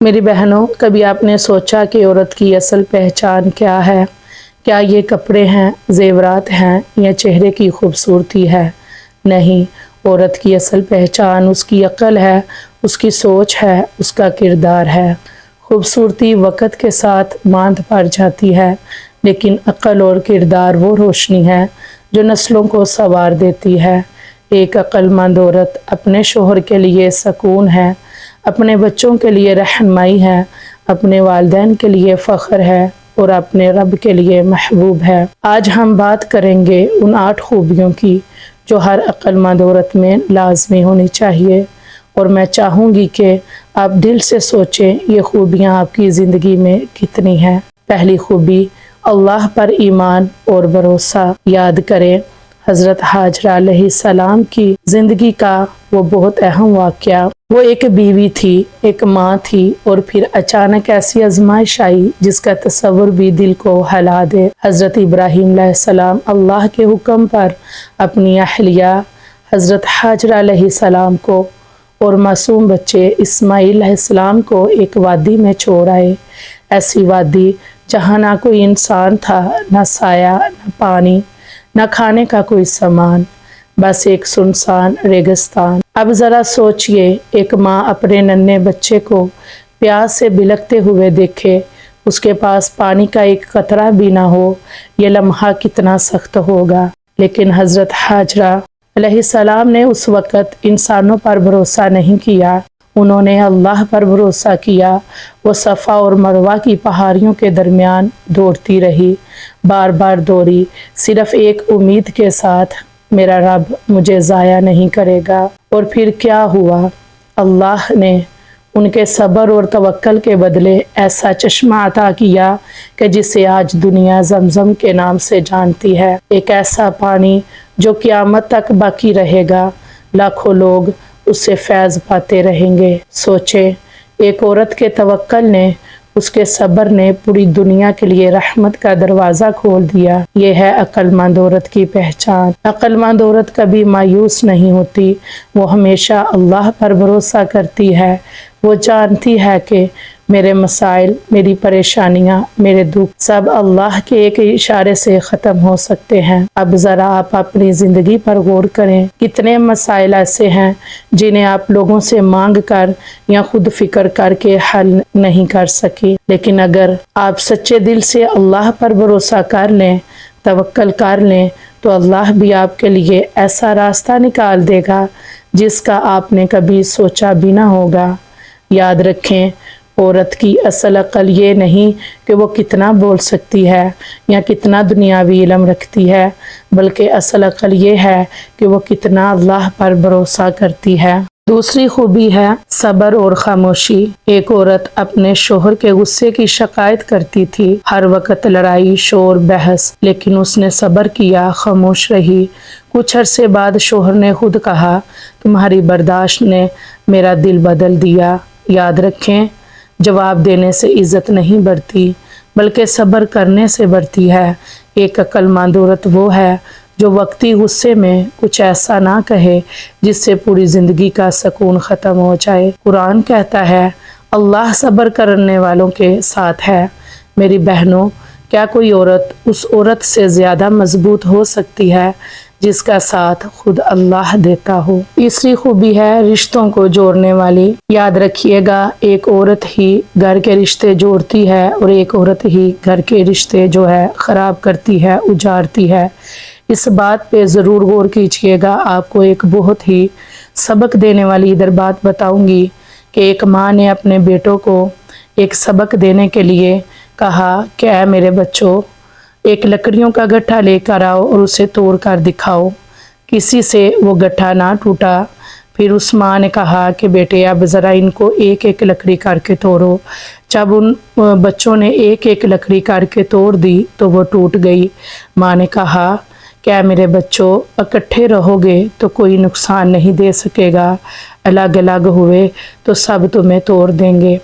میری بہنوں، کبھی آپ نے سوچا کہ عورت کی اصل پہچان کیا ہے؟ کیا یہ کپڑے ہیں، زیورات ہیں یا چہرے کی خوبصورتی ہے؟ نہیں، عورت کی اصل پہچان اس کی عقل ہے، اس کی سوچ ہے، اس کا کردار ہے۔ خوبصورتی وقت کے ساتھ ماند پڑ جاتی ہے، لیکن عقل اور کردار وہ روشنی ہے جو نسلوں کو سنوار دیتی ہے۔ ایک عقل مند عورت اپنے شوہر کے لیے سکون ہے، اپنے بچوں کے لیے رہنمائی ہے، اپنے والدین کے لیے فخر ہے اور اپنے رب کے لیے محبوب ہے۔ آج ہم بات کریں گے ان 8 خوبیوں کی جو ہر عقل مند عورت میں لازمی ہونی چاہیے، اور میں چاہوں گی کہ آپ دل سے سوچیں یہ خوبیاں آپ کی زندگی میں کتنی ہیں۔ پہلی خوبی، اللہ پر ایمان اور بھروسہ۔ یاد کریں حضرت حاجرہ علیہ السلام کی زندگی کا وہ بہت اہم واقعہ۔ وہ ایک بیوی تھی، ایک ماں تھی، اور پھر اچانک ایسی آزمائش آئی جس کا تصور بھی دل کو ہلا دے۔ حضرت ابراہیم علیہ السلام اللہ کے حکم پر اپنی اہلیہ حضرت حاجرہ علیہ السلام کو اور معصوم بچے اسماعیل علیہ السلام کو ایک وادی میں چھوڑ آئے۔ ایسی وادی جہاں نہ کوئی انسان تھا، نہ سایہ، نہ پانی، نہ کھانے کا کوئی سامان، بس ایک سنسان ریگستان۔ اب ذرا سوچئے، ایک ماں اپنے ننھے بچے کو پیاس سے بلکتے ہوئے دیکھے، اس کے پاس پانی کا ایک قطرہ بھی نہ ہو، یہ لمحہ کتنا سخت ہوگا۔ لیکن حضرت حاجرہ علیہ السلام نے اس وقت انسانوں پر بھروسہ نہیں کیا، انہوں نے اللہ پر بھروسہ کیا۔ وہ صفا اور مروہ کی پہاڑیوں کے درمیان دوڑتی رہی، بار بار دوڑی، صرف ایک امید کے ساتھ، میرا رب مجھے ضائع نہیں کرے گا۔ اور پھر کیا ہوا؟ اللہ نے ان کے صبر اور توکل کے بدلے ایسا چشمہ عطا کیا کہ جسے آج دنیا زمزم کے نام سے جانتی ہے۔ ایک ایسا پانی جو قیامت تک باقی رہے گا، لاکھوں لوگ اس سے فیض پاتے رہیں گے۔ سوچے، ایک عورت کے توکل نے، اس کے صبر نے پوری دنیا کے لیے رحمت کا دروازہ کھول دیا۔ یہ ہے عقل مند عورت کی پہچان۔ عقل مند عورت کبھی مایوس نہیں ہوتی، وہ ہمیشہ اللہ پر بھروسہ کرتی ہے۔ وہ جانتی ہے کہ میرے مسائل، میری پریشانیاں، میرے دکھ سب اللہ کے ایک اشارے سے ختم ہو سکتے ہیں۔ اب ذرا آپ اپنی زندگی پر غور کریں، کتنے مسائل ایسے ہیں جنہیں آپ لوگوں سے مانگ کر یا خود فکر کر کے حل نہیں کر سکی، لیکن اگر آپ سچے دل سے اللہ پر بھروسہ کر لیں، توکل کر لیں، تو اللہ بھی آپ کے لیے ایسا راستہ نکال دے گا جس کا آپ نے کبھی سوچا بھی نہ ہوگا۔ یاد رکھیں، عورت کی اصل عقل یہ نہیں کہ وہ کتنا بول سکتی ہے یا کتنا دنیاوی علم رکھتی ہے، بلکہ اصل عقل یہ ہے کہ وہ کتنا اللہ پر بھروسہ کرتی ہے۔ دوسری خوبی ہے صبر اور خاموشی۔ ایک عورت اپنے شوہر کے غصے کی شکایت کرتی تھی، ہر وقت لڑائی، شور، بحث، لیکن اس نے صبر کیا، خاموش رہی۔ کچھ عرصے بعد شوہر نے خود کہا، تمہاری برداشت نے میرا دل بدل دیا۔ یاد رکھیں، جواب دینے سے عزت نہیں بڑھتی، بلکہ صبر کرنے سے بڑھتی ہے۔ ایک عقل مند عورت وہ ہے جو وقتی غصے میں کچھ ایسا نہ کہے جس سے پوری زندگی کا سکون ختم ہو جائے۔ قرآن کہتا ہے، اللہ صبر کرنے والوں کے ساتھ ہے۔ میری بہنوں، کیا کوئی عورت اس عورت سے زیادہ مضبوط ہو سکتی ہے جس کا ساتھ خود اللہ دیتا ہو؟ تیسری خوبی ہے رشتوں کو جوڑنے والی۔ یاد رکھیے گا، ایک عورت ہی گھر کے رشتے جوڑتی ہے اور ایک عورت ہی گھر کے رشتے جو ہے خراب کرتی ہے، اجاڑتی ہے۔ اس بات پہ ضرور غور کیجیے گا۔ آپ کو ایک بہت ہی سبق دینے والی ادھر بات بتاؤں گی کہ ایک ماں نے اپنے بیٹوں کو ایک سبق دینے کے لیے کہا کہ اے میرے بچوں، ایک لکڑیوں کا گٹھا لے کر آؤ اور اسے توڑ کر دکھاؤ۔ کسی سے وہ گٹھا نہ ٹوٹا۔ پھر اس ماں نے کہا کہ بیٹے اب ذرا ان کو ایک ایک لکڑی کر کے توڑو۔ جب ان بچوں نے ایک ایک لکڑی کر کے توڑ دی تو وہ ٹوٹ گئی۔ ماں نے کہا کہ اے میرے بچوں، اکٹھے رہو گے تو کوئی نقصان نہیں دے سکے گا، الگ الگ ہوئے تو سب تمہیں توڑ دیں گے۔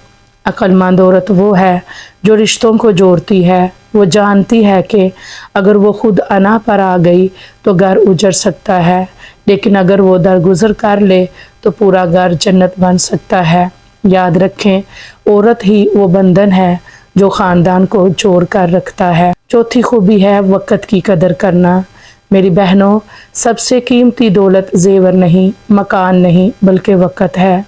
عقل مند عورت وہ ہے جو رشتوں کو جوڑتی ہے۔ وہ جانتی ہے کہ اگر وہ خود انا پر آ گئی تو گھر اجڑ سکتا ہے، لیکن اگر وہ درگزر کر لے تو پورا گھر جنت بن سکتا ہے۔ याद रखें, औरत ही वो बंधन है जो ख़ानदान को जोड़ कर रखता है। चौथी खूबी है वक़्त की कदर करना। मेरी बहनों, सबसे कीमती दौलत जेवर नहीं, मकान नहीं, बल्कि वक़्त है।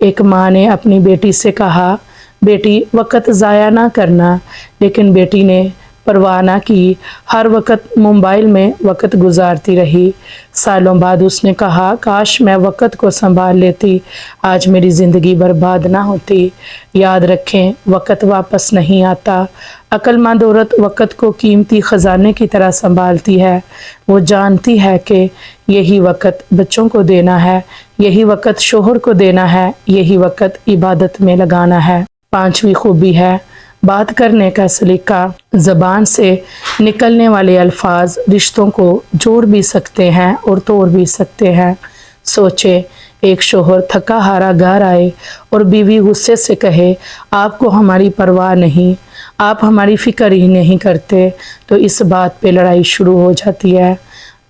एक माँ ने अपनी बेटी से कहा, बेटी वक़्त ज़ाया ना करना, लेकिन बेटी ने परवाह ना की, हर वक़्त मोबाइल में वक़्त गुजारती रही। सालों बाद उसने कहा, काश मैं वक़्त को संभाल लेती, आज मेरी ज़िंदगी बर्बाद ना होती। याद रखें, वक़्त वापस नहीं आता। अक्लमंद औरत वक़्त को कीमती ख़जाने की तरह संभालती है। वो जानती है कि यही वक़्त बच्चों को देना है, यही वक़्त शोहर को देना है, यही वक़्त इबादत में लगाना है। पांचवी खूबी है बात करने का सलीका। ज़बान से निकलने वाले अल्फाज रिश्तों को जोड़ भी सकते हैं और तोड़ भी सकते हैं। सोचे, एक शोहर थका हारा घर आए और बीवी गुस्से से कहे, आपको हमारी परवाह नहीं, आप हमारी फ़िक्र ही नहीं करते, तो इस बात पे लड़ाई शुरू हो जाती है।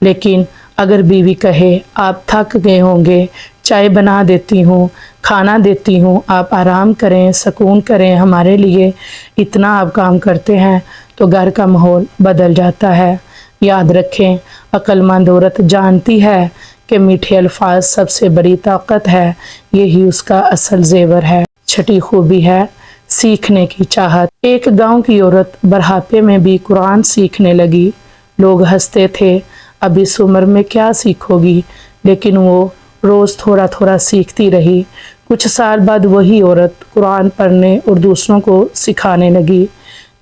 लेकिन अगर बीवी कहे, आप थक गए होंगे, चाय बना देती हूँ, खाना देती हूँ, आप आराम करें, सुकून करें, हमारे लिए इतना आप काम करते हैं, तो घर का माहौल बदल जाता है। याद रखें, अक्लमंद औरत जानती है कि मीठे अल्फाज सबसे बड़ी ताकत है, यही उसका असल जेवर है। छठी खूबी है सीखने की चाहत। एक गांव की औरत बुढ़ापे में भी कुरान सीखने लगी। लोग हंसते थे, अब इस उम्र में क्या सीखोगी, लेकिन वो रोज़ थोड़ा थोड़ा सीखती रही। कुछ साल बाद वही औरत कुरान पढ़ने और दूसरों को सिखाने लगी।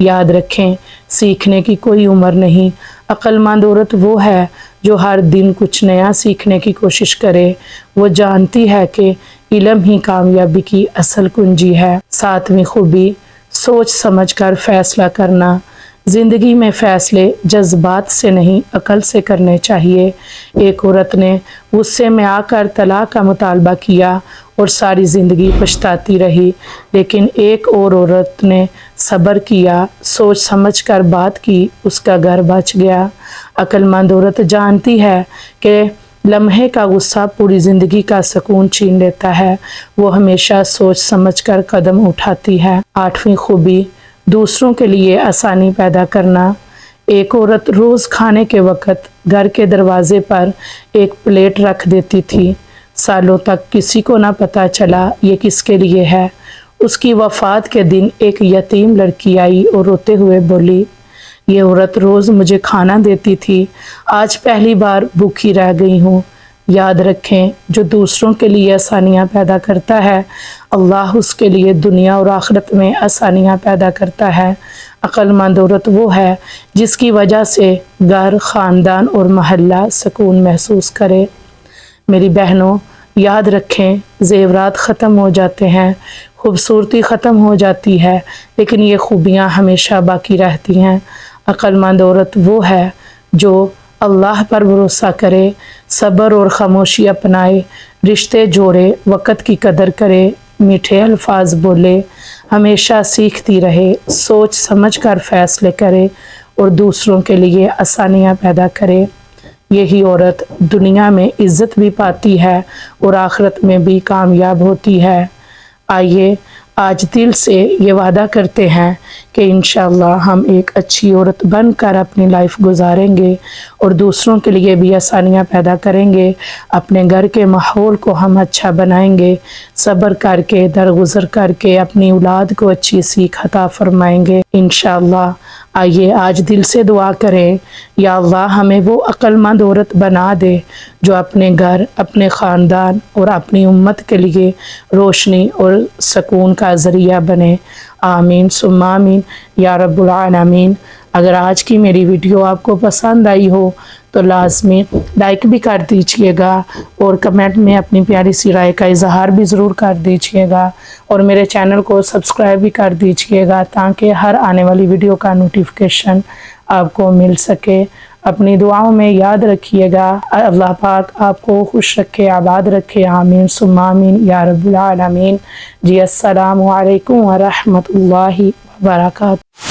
याद रखें, सीखने की कोई उम्र नहीं। अक्लमंद औरत वो है जो हर दिन कुछ नया सीखने की कोशिश करे। वो जानती है कि इल्म ही कामयाबी की असल कुंजी है। सातवीं खूबी सोच समझ कर फैसला करना। ज़िंदगी में फ़ैसले जज्बात से नहीं, अकल से करने चाहिए। एक औरत ने गुस्से में आकर तलाक का मुतालबा किया और सारी ज़िंदगी पछताती रही, लेकिन एक और औरत ने सब्र किया, सोच समझ कर बात की, उसका घर बच गया। अक्लमंद औरत जानती है कि लम्हे का गुस्सा पूरी ज़िंदगी का सुकून छीन लेता है। वो हमेशा सोच समझ कर कदम उठाती है। आठवीं खूबी दूसरों के लिए आसानी पैदा करना। एक औरत रोज़ खाने के वक़्त घर के दरवाज़े पर एक प्लेट रख देती थी। सालों तक किसी को ना पता चला ये किसके लिए है। उसकी वफ़ात के दिन एक यतीम लड़की आई और रोते हुए बोली, ये औरत रोज़ मुझे खाना देती थी, आज पहली बार भूखी रह गई हूँ। याद रखें, जो दूसरों के लिए आसानियाँ पैदा करता है, अल्लाह उसके लिए दुनिया और आखिरत में आसानियाँ पैदा करता है। अक्लमंद औरत वो है जिसकी वजह से घर, ख़ानदान और महल्ला सुकून महसूस करे। मेरी बहनों, याद रखें, ज़ेवरात ख़त्म हो जाते हैं, खूबसूरती ख़त्म हो जाती है, लेकिन ये खूबियाँ हमेशा बाकी रहती हैं। अक्लमंद औरत वो है जो अल्लाह पर भरोसा करे, सब्र और ख़ामोशी अपनाए, रिश्ते जोड़े, वक़्त की कदर करे, मीठे अल्फाज बोले, हमेशा सीखती रहे, सोच समझ कर फ़ैसले करे और दूसरों के लिए आसानियाँ पैदा करे। यही औरत दुनिया में इज़्ज़त भी पाती है और आखिरत में भी कामयाब होती है। आइए आज दिल से ये वादा करते हैं कि इंशाअल्लाह हम एक अच्छी औरत बनकर अपनी लाइफ गुजारेंगे और दूसरों के लिए भी आसानियाँ पैदा करेंगे। अपने घर के माहौल को हम अच्छा बनाएंगे, सब्र करके, दरगुजर करके अपनी औलाद को अच्छी सीख अता फरमाएंगे इंशाअल्लाह। आइए आज दिल से दुआ करें, या अल्लाह हमें वो अक्लमंद औरत बना दे जो अपने घर, अपने ख़ानदान और अपनी उम्मत के लिए रोशनी और सुकून का ज़रिया बने। आमीन सुम्मा आमीन या रब्बुल आलमीन। अगर आज की मेरी वीडियो आपको पसंद आई हो तो लाजमी लाइक भी कर दीजिएगा और कमेंट में अपनी प्यारी सी राय का इजहार भी ज़रूर कर दीजिएगा और मेरे चैनल को सब्सक्राइब भी कर दीजिएगा ताकि हर आने वाली वीडियो का नोटिफिकेशन आपको मिल सके। अपनी दुआओं में याद रखिएगा। अल्लाह पाक आपको खुश रखे, आबाद रखे। आमीन सुम्मा आमीन या रब्बुल आलमीन। जी अस्सलामु अलैकुम व रहमतुल्लाहि व बरकातहू।